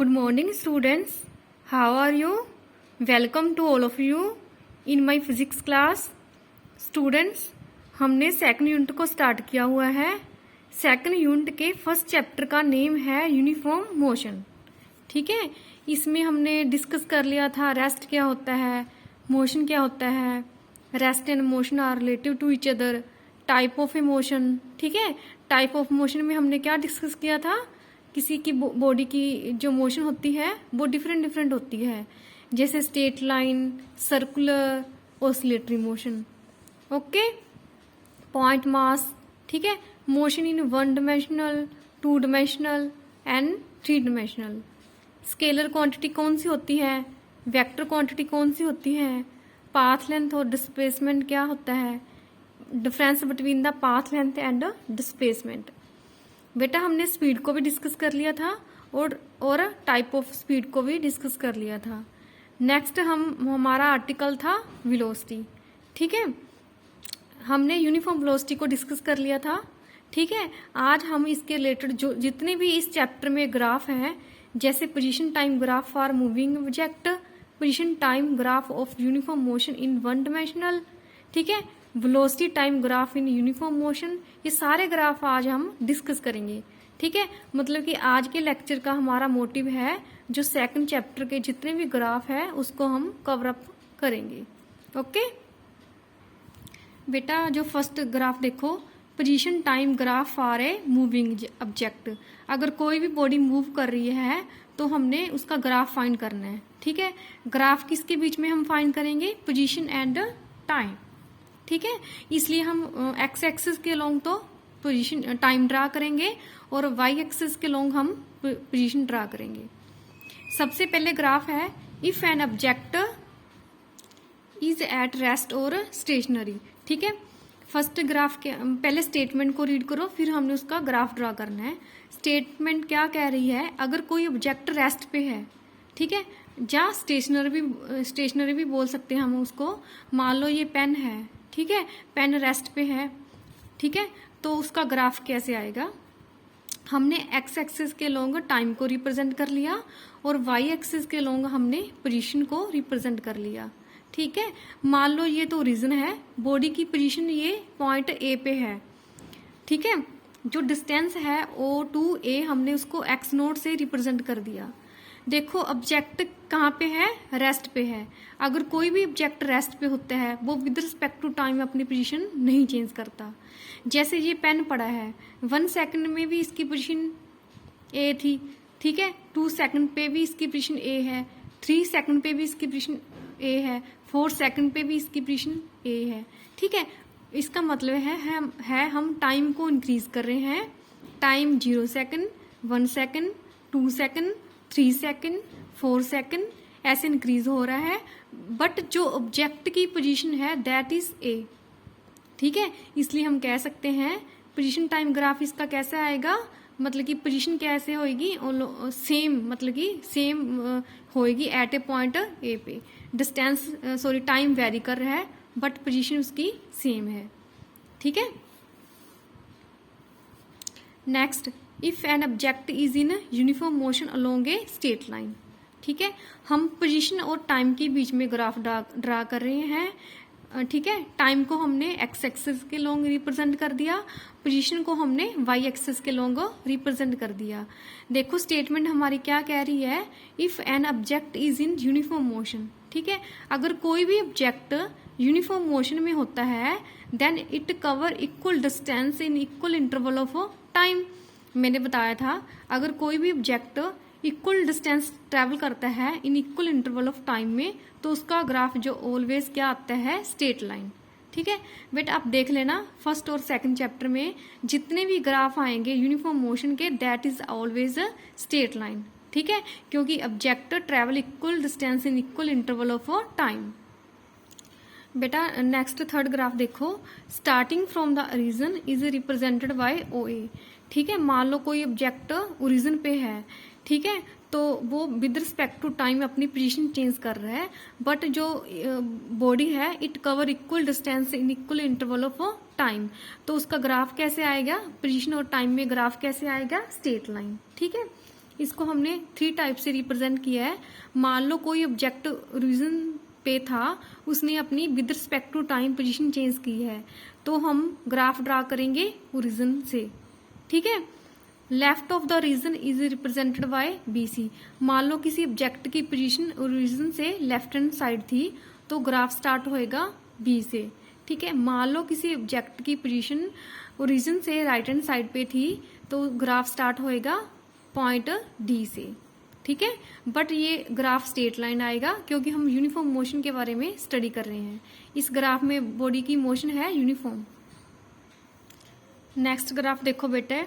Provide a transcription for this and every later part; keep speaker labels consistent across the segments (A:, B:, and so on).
A: Good morning students. How are you? Welcome to all of you in my physics class. Students, हमने second unit को start किया हुआ है। Second unit के first chapter का name है यूनिफॉर्म मोशन। ठीक है, इसमें हमने डिस्कस कर लिया था रेस्ट क्या होता है, मोशन क्या होता है, rest and motion are relative to each other, type of a motion. ठीक है, टाइप ऑफ मोशन में हमने क्या डिस्कस किया था, किसी की बॉडी की जो मोशन होती है वो डिफरेंट डिफरेंट होती है, जैसे straight line, circular, oscillatory motion. Okay, point mass. ठीक है, motion in 1 dimensional, 2 dimensional and 3 dimensional. Scalar quantity कौन सी होती है, वेक्टर क्वांटिटी कौन सी होती है, पाथ लेंथ और डिस्प्लेसमेंट क्या होता है, difference between the path length and displacement. बेटा हमने स्पीड को भी डिस्कस कर लिया था और टाइप ऑफ स्पीड को भी डिस्कस कर लिया था। नेक्स्ट हमारा आर्टिकल था वेलोसिटी। ठीक है, हमने यूनिफॉर्म वेलोसिटी को डिस्कस कर लिया था। ठीक है, आज हम इसके रिलेटेड जो जितने भी इस चैप्टर में ग्राफ हैं, जैसे position time graph for moving object, position time graph of uniform motion in 1 dimensional, ठीक है, velocity time graph in uniform motion, ये सारे ग्राफ आज हम डिस्कस करेंगे। ठीक है, मतलब कि आज के लेक्चर का हमारा मोटिव है जो सेकंड चैप्टर के जितने भी ग्राफ है उसको हम कवर अप करेंगे। ओके बेटा, जो फर्स्ट ग्राफ देखो, position time graph for a moving object. अगर कोई भी बॉडी मूव कर रही है तो हमने उसका ग्राफ फाइंड करना है। ठीक है, ग्राफ किसके बीच में हम फाइंड करेंगे, पोजीशन एंड टाइम। ठीक है, इसलिए हम एक्स एक्सिस के लॉन्ग तो पोजीशन टाइम ड्रा करेंगे और वाई एक्सिस के लॉन्ग हम पोजीशन ड्रा करेंगे। सबसे पहले ग्राफ है if an object is at rest और स्टेशनरी। ठीक है, फर्स्ट ग्राफ के पहले स्टेटमेंट को रीड करो, फिर हमने उसका ग्राफ ड्रा करना है। स्टेटमेंट क्या कह रही है, अगर कोई ऑब्जेक्ट रेस्ट पे है, ठीक है, या स्टेशनरी भी बोल सकते हैं हम उसको। मान लो ये पेन है, ठीक है, पेन रेस्ट पे है, ठीक है, तो उसका ग्राफ कैसे आएगा। हमने एक्स एक्सिस के लॉन्ग टाइम को रिप्रेजेंट कर लिया और वाई एक्सिस के लॉन्ग हमने पोजीशन को रिप्रेजेंट कर लिया। ठीक है, मान लो ये तो रीजन है, बॉडी की पोजीशन ये पॉइंट ए पे है। ठीक है, जो डिस्टेंस है ओ टू ए हमने उसको एक्स नोट से रिप्रेजेंट कर दिया। देखो ऑब्जेक्ट कहाँ पे है, रेस्ट पे है। अगर कोई भी ऑब्जेक्ट रेस्ट पे होता है वो विद रिस्पेक्ट टू टाइम अपनी पोजीशन नहीं चेंज करता। जैसे ये पेन पड़ा है, 1 सेकंड में भी इसकी पोजीशन ए थी, ठीक है, 2 सेकंड पे भी इसकी पोजीशन ए है, 3 सेकंड पे भी इसकी पोजीशन ए है, 4 सेकंड पे भी इसकी पोजीशन ए है। ठीक है, इसका मतलब है हम टाइम को इंक्रीज कर रहे हैं। Time 0 second, 1 second, 2 second, 3 second, 4 second ऐसे इंक्रीज हो रहा है, बट जो ऑब्जेक्ट की पोजीशन है दैट इज ए। ठीक है, इसलिए हम कह सकते हैं पोजीशन टाइम ग्राफ इसका कैसे आएगा, मतलब कि पोजीशन कैसे होएगी, सेम, मतलब कि सेम होएगी एट ए पॉइंट ए पे। डिस्टेंस टाइम वेरी कर रहा है बट पोजीशन उसकी सेम है। ठीक है, next, if an object is in uniform motion along a straight line. ठीक है, हम पोजीशन और टाइम के बीच में ग्राफ ड्रा कर रहे हैं। ठीक है, टाइम को हमने एक्स एक्सिस के लॉन्ग रिप्रेजेंट कर दिया, पोजीशन को हमने वाई एक्सिस के लॉन्ग रिप्रेजेंट कर दिया। देखो स्टेटमेंट हमारी क्या कह रही है, if an object is in uniform motion. ठीक है, अगर कोई भी ऑब्जेक्ट यूनिफॉर्म मोशन में होता है then it cover equal distance in equal interval of time. मैंने बताया था अगर कोई भी ऑब्जेक्ट इक्वल डिस्टेंस ट्रेवल करता है इन इक्वल इंटरवल ऑफ टाइम में तो उसका ग्राफ जो ऑलवेज क्या आता है, स्ट्रेट लाइन। ठीक है, बट आप देख लेना फर्स्ट और सेकंड चैप्टर में जितने भी ग्राफ आएंगे यूनिफॉर्म मोशन के that is always a straight line. ठीक है, क्योंकि object travel equal distance in equal interval of time. बेटा नेक्स्ट थर्ड ग्राफ देखो, starting from the origin is represented by O A. ठीक है, मान लो कोई ऑब्जेक्ट ओरिजिन पे है, ठीक है, तो वो विद रिस्पेक्ट टू टाइम अपनी पोजीशन चेंज कर रहा है, बट जो बॉडी है it cover equal distance in equal interval of time, तो उसका ग्राफ कैसे आएगा, पोजीशन और टाइम में ग्राफ कैसे आएगा, स्ट्रेट लाइन। ठीक है, इसको हमने 3 टाइप से रिप्रेजेंट किया है। मान लो कोई ऑब्जेक्ट ओरिजिन पे था, उसने अपनी with respect to time position change की है, तो हम ग्राफ ड्रा करेंगे ओरिजिन से। ठीक है, left of the region is represented by BC। मान लो किसी ऑब्जेक्ट की पोजीशन ओरिजिन से लेफ्ट हैंड साइड थी, तो ग्राफ स्टार्ट होएगा B से। ठीक है, मान लो किसी ऑब्जेक्ट की पोजीशन ओरिजिन से राइट हैंड साइड पे थी, तो ग्राफ स्टार्ट होएगा पॉइंट D से। ठीक है, बट ये ग्राफ स्ट्रेट लाइन आएगा क्योंकि हम यूनिफॉर्म मोशन के बारे में स्टडी कर रहे हैं। इस ग्राफ में बॉडी की मोशन है यूनिफॉर्म। नेक्स्ट ग्राफ देखो बेटे,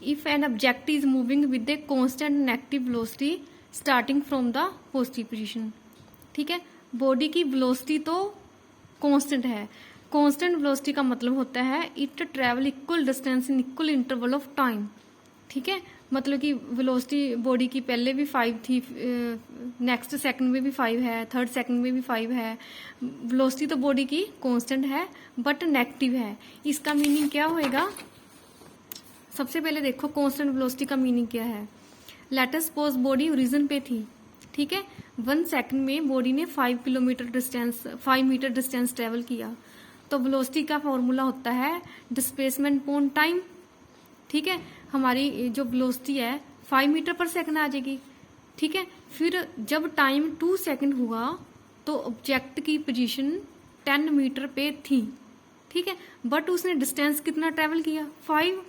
A: if an object is moving with a constant negative velocity starting from the positive position. ठीक है, बॉडी की वेलोसिटी तो कांस्टेंट है। कांस्टेंट वेलोसिटी का मतलब होता है it travel equal distance in equal interval of time. ठीक है, मतलब कि वेलोसिटी बॉडी की पहले भी 5 थी, नेक्स्ट सेकंड में भी 5 है, थर्ड सेकंड में भी 5 है। वेलोसिटी तो बॉडी की कांस्टेंट है बट नेगेटिव है। इसका मीनिंग क्या होएगा? सबसे पहले देखो कांस्टेंट वेलोसिटी का मीनिंग क्या है। Let us suppose body origin पे थी। ठीक है, 1 सेकंड में बॉडी ने 5 मीटर डिस्टेंस ट्रेवल किया, तो वेलोसिटी का फॉर्मूला होता है डिस्प्लेसमेंट अपॉन टाइम। ठीक है, हमारी जो वेलोसिटी है 5 मीटर पर सेकंड आ जाएगी। ठीक है, फिर जब टाइम 2 सेकंड हुआ तो ऑब्जेक्ट की पोजीशन 10 मीटर पे थी। ठीक है, बट उसने डिस्टेंस कितना ट्रेवल किया? 5।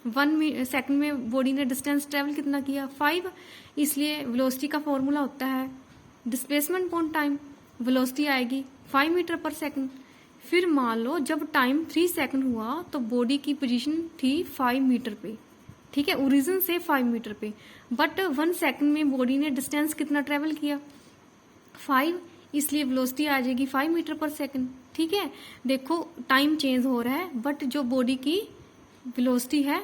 A: 1 सेकंड में बॉडी ने डिस्टेंस ट्रेवल कितना किया? 5। इसलिए वेलोसिटी का फॉर्मूला होता है डिस्प्लेसमेंट अपॉन टाइम। वेलोसिटी आएगी 5 मीटर पर सेकंड। फिर मान लो जब टाइम 3 सेकंड हुआ तो बॉडी की पोजीशन थी 5 मीटर पे। ठीक है, ओरिजिन से 5 मीटर पे, बट 1 सेकंड में बॉडी ने डिस्टेंस कितना ट्रेवल किया? 5। इसलिए वेलोसिटी आ जाएगी 5 मीटर पर सेकंड। ठीक है, देखो टाइम चेंज हो रहा है बट जो बॉडी की वेलोसिटी है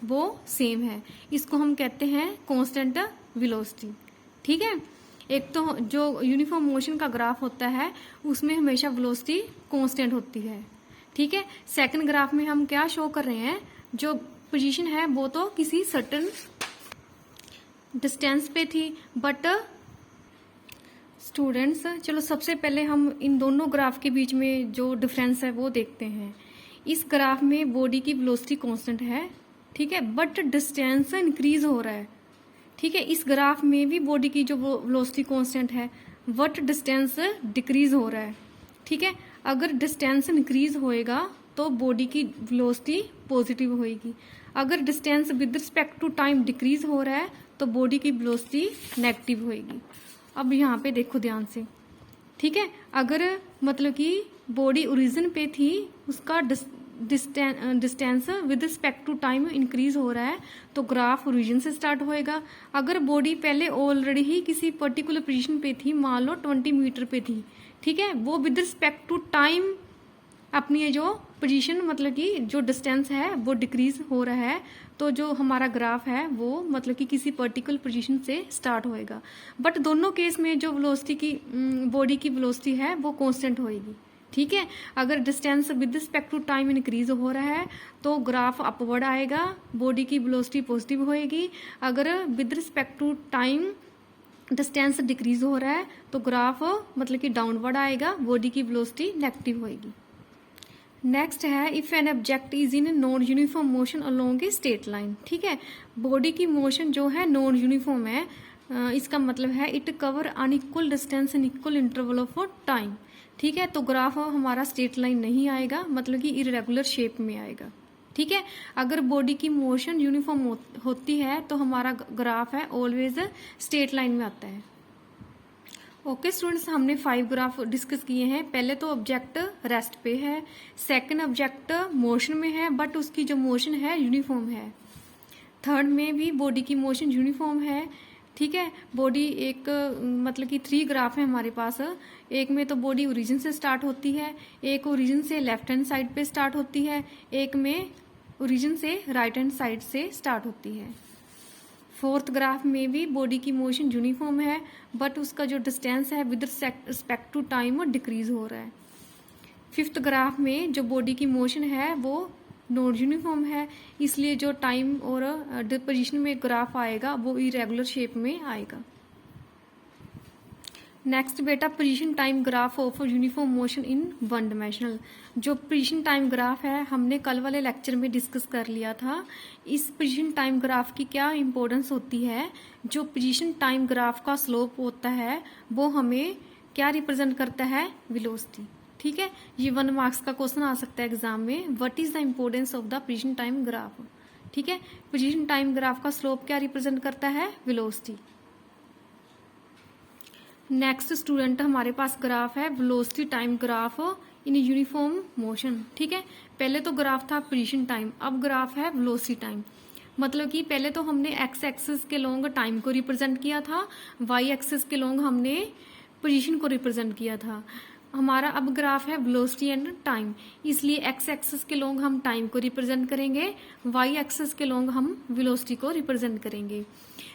A: वो सेम है। इसको हम कहते हैं कांस्टेंट वेलोसिटी। ठीक है, एक तो जो यूनिफॉर्म मोशन का ग्राफ होता है उसमें हमेशा वेलोसिटी कांस्टेंट होती है। ठीक है, सेकंड ग्राफ में हम क्या शो कर रहे हैं, जो पोजीशन है वो तो किसी सर्टेन डिस्टेंस पे थी, बट स्टूडेंट्स चलो सबसे पहले हम इन दोनों ग्राफ के बीच में जो डिफरेंस है वो देखते हैं। इस ग्राफ में बॉडी की वेलोसिटी कांस्टेंट है। ठीक है, बट डिस्टेंस इंक्रीज हो रहा है। ठीक है, इस ग्राफ में भी बॉडी की जो वेलोसिटी कांस्टेंट है बट डिस्टेंस डिक्रीज हो रहा है। ठीक है, अगर डिस्टेंस इंक्रीज होएगा तो बॉडी की वेलोसिटी पॉजिटिव होएगी। अगर distance with respect to time decrease हो रहा है तो बॉडी की वेलोसिटी नेगेटिव होएगी। अब यहाँ पे देखो ध्यान से। ठीक है, अगर मतलब कि बॉडी ओरिजिन पे थी, उसका distance with respect to time increase हो रहा है तो ग्राफ ओरिजिन से स्टार्ट होएगा। अगर बॉडी पहले ऑलरेडी ही किसी पर्टिकुलर पोजीशन पे थी, मान लो 20 मीटर पे थी, ठीक है, वो विद रिस्पेक्ट टू टाइम अपनी जो पोजीशन मतलब कि जो डिस्टेंस है वो डिक्रीज हो रहा है, तो जो हमारा ग्राफ है वो मतलब कि किसी पर्टिकुलर पोजीशन से स्टार्ट होएगा। बट दोनों केस में जो वेलोसिटी की बॉडी की वेलोसिटी है वो कांस्टेंट होएगी। ठीक है, अगर distance with respect to time increase हो रहा है तो ग्राफ अपवर्ड आएगा, बॉडी की वेलोसिटी पॉजिटिव होएगी। अगर with respect to time distance decrease हो रहा है तो ग्राफ मतलब कि डाउनवर्ड आएगा, बॉडी की वेलोसिटी नेगेटिव होएगी। नेक्स्ट है if an object is in non uniform motion along a straight line. ठीक है, बॉडी की मोशन जो है नॉन यूनिफॉर्म है, इसका मतलब है it cover unequal distance in equal interval of time. ठीक है, तो ग्राफ हमारा स्ट्रेट लाइन नहीं आएगा, मतलब कि इरेगुलर शेप में आएगा। ठीक है, अगर बॉडी की मोशन यूनिफॉर्म होती है तो हमारा ग्राफ है ऑलवेज स्ट्रेट लाइन में आता है। ओके स्टूडेंट्स, हमने 5 ग्राफ डिस्कस किए हैं। पहले तो ऑब्जेक्ट रेस्ट पे है, सेकंड ऑब्जेक्ट मोशन में है बट उसकी जो मोशन है यूनिफॉर्म है, थर्ड में भी बॉडी की मोशन यूनिफॉर्म है। ठीक है, बॉडी एक मतलब कि 3 ग्राफ है हमारे पास। एक में तो बॉडी ओरिजिन से स्टार्ट होती है, एक ओरिजिन से लेफ्ट हैंड साइड पे स्टार्ट होती है, एक में ओरिजिन से राइट हैंड साइड से स्टार्ट होती है। फोर्थ ग्राफ में भी बॉडी की मोशन यूनिफॉर्म है बट उसका जो डिस्टेंस है with respect to time decrease हो रहा है। फिफ्थ ग्राफ में जो बॉडी की मोशन है वो नोड यूनिफॉर्म है, इसलिए जो टाइम और पोजीशन में ग्राफ आएगा वो इरेगुलर शेप में आएगा। नेक्स्ट बेटा position time graph of uniform motion in one dimensional. जो पोजीशन टाइम ग्राफ है हमने कल वाले लेक्चर में डिस्कस कर लिया था। इस पोजीशन टाइम ग्राफ की क्या इंपॉर्टेंस होती है, जो पोजीशन टाइम ग्राफ का स्लोप होता है वो हमें क्या रिप्रेजेंट करता है, वेलोसिटी। ठीक है, ये 1 मार्क्स का क्वेश्चन आ सकता है एग्जाम में, what is the importance of the position time graph. ठीक है, पोजीशन टाइम ग्राफ का स्लोप क्या रिप्रेजेंट करता है, वेलोसिटी। नेक्स्ट स्टूडेंट हमारे पास ग्राफ है velocity time graph in uniform motion. ठीक है, पहले तो ग्राफ था पोजीशन टाइम, अब ग्राफ है वेलोसिटी टाइम। मतलब कि पहले तो हमने एक्स एक्सिस के लॉन्ग टाइम को रिप्रेजेंट किया था, वाई एक्सिस के लॉन्ग हमने पोजीशन को रिप्रेजेंट किया था। हमारा अब ग्राफ है वेलोसिटी एंड टाइम, इसलिए एक्स एक्सिस के लॉन्ग हम टाइम को रिप्रेजेंट करेंगे, वाई एक्सिस के लॉन्ग हम वेलोसिटी को रिप्रेजेंट करेंगे।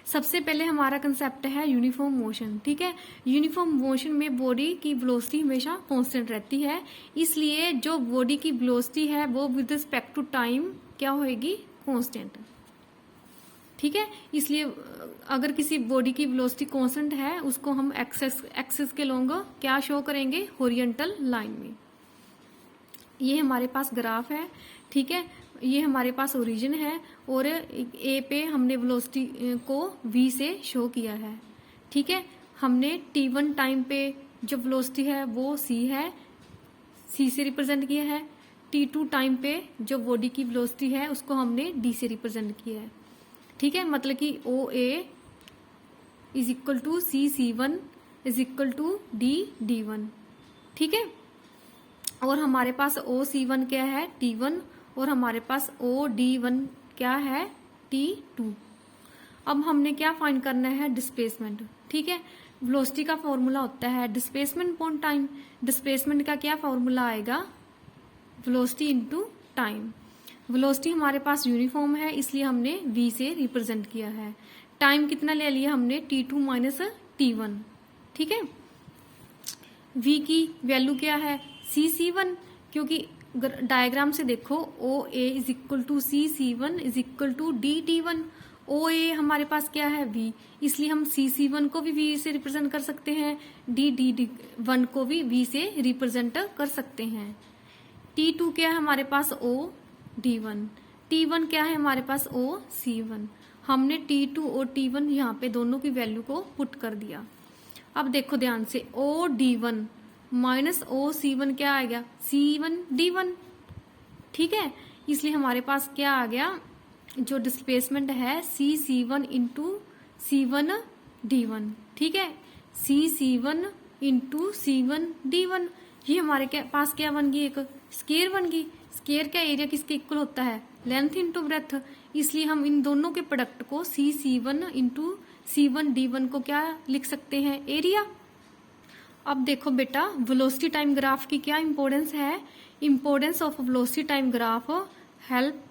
A: सबसे पहले हमारा कंसेप्ट है यूनिफॉर्म मोशन। ठीक है, यूनिफॉर्म मोशन में बॉडी की वेलोसिटी हमेशा कांस्टेंट रहती है, इसलिए जो बॉडी की वेलोसिटी है वो विद रिस्पेक्ट टू टाइम क्या होएगी, कांस्टेंट। ठीक है, इसलिए अगर किसी बॉडी की वेलोसिटी कांस्टेंट है उसको हम एक्सिस के लॉन्ग क्या शो करेंगे, हॉरिजॉन्टल लाइन में। ये हमारे पास ग्राफ है। ठीक है, ये हमारे पास ओरिजिन है और ए पे हमने वेलोसिटी को v से शो किया है। ठीक है, हमने t1 टाइम पे जो वेलोसिटी है वो c है, c से रिप्रेजेंट किया है। t2 टाइम पे जो बॉडी की वेलोसिटी है उसको हमने d से रिप्रेजेंट किया है। ठीक है, मतलब कि OA is equal to C1 is equal to D1। ठीक है, और हमारे पास OC1 क्या है, T1, और हमारे पास OD1 क्या है, T2। अब हमने क्या फाइंड करना है, डिस्प्लेसमेंट। ठीक है, वेलोसिटी का फॉर्मूला होता है डिस्प्लेसमेंट अपॉन टाइम। डिस्प्लेसमेंट का क्या फॉर्मूला आएगा, वेलोसिटी इनटू टाइम। वेलोसिटी हमारे पास यूनिफॉर्म है इसलिए हमने v से रिप्रेजेंट किया है। टाइम कितना ले लिया हमने, T2 माइनस T1। ठीक है, v की वैल्यू क्या है, C1, क्योंकि डायग्राम से देखो OA is equal to C1 is equal to DT1। OA हमारे पास क्या है, v, इसलिए हम C1 को भी v से रिप्रेजेंट कर सकते हैं, D1 को भी v से रिप्रेजेंट कर सकते हैं। T2 क्या है हमारे पास, OD1। T1 क्या है हमारे पास, OC1। हमने T2 और T1 यहाँ पे दोनों की वैल्यू को पुट कर दिया। अब देखो ध्यान से, OD1 माइनस OC1 क्या आ गया, C1D1। ठीक है, इसलिए हमारे पास क्या आ गया, जो डिस्प्लेसमेंट है C1 इंटू C1D1। ठीक है, C1 इंटू C1D1, ये हमारे पास क्या बन गई, एक स्केयर बन गई। स्केयर का एरिया किसके इक्वल होता है, लेंथ इंटू ब्रेथ, इसलिए हम इन दोनों के प्रोडक्ट को C1 इंटू C1D1 को क्या लिख सकते हैं, एरिया। अब देखो बेटा वेलोसिटी टाइम ग्राफ की क्या इंपॉर्टेंस है, importance of velocity time graph help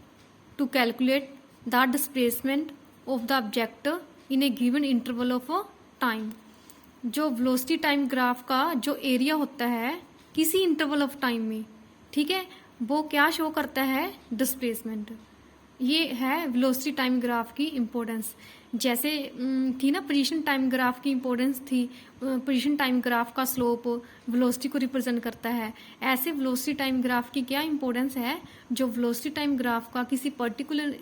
A: to calculate the displacement of the object in a given interval of time. जो वेलोसिटी टाइम ग्राफ का जो एरिया होता है किसी इंटरवल ऑफ टाइम में, ठीक है, वो क्या शो करता है, डिस्प्लेसमेंट। ये है वेलोसिटी टाइम ग्राफ की इंपॉर्टेंस। जैसे थी ना पोजीशन टाइम ग्राफ की इंपॉर्टेंस थी, पोजीशन टाइम ग्राफ का स्लोप वेलोसिटी को रिप्रेजेंट करता है, ऐसे वेलोसिटी टाइम ग्राफ की क्या इंपॉर्टेंस है, जो वेलोसिटी टाइम ग्राफ का किसी पर्टिकुलर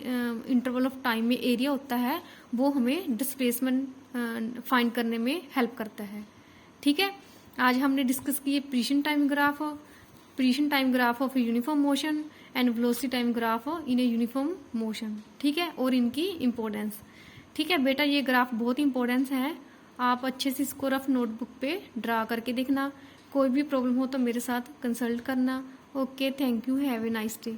A: इंटरवल ऑफ टाइम में एरिया होता है वो हमें डिस्प्लेसमेंट फाइंड करने में हेल्प करता है। ठीक है, आज हमने डिस्कस किए position time graph of uniform motion and velocity time graph in a uniform motion. ठीक है, और इनकी इंपॉर्टेंस। ठीक है बेटा, ये ग्राफ बहुत इंपॉर्टेंस है, आप अच्छे से इसको रफ नोटबुक पे ड्रा करके देखना। कोई भी प्रॉब्लम हो तो मेरे साथ कंसल्ट करना। Okay, thank you, have a nice day.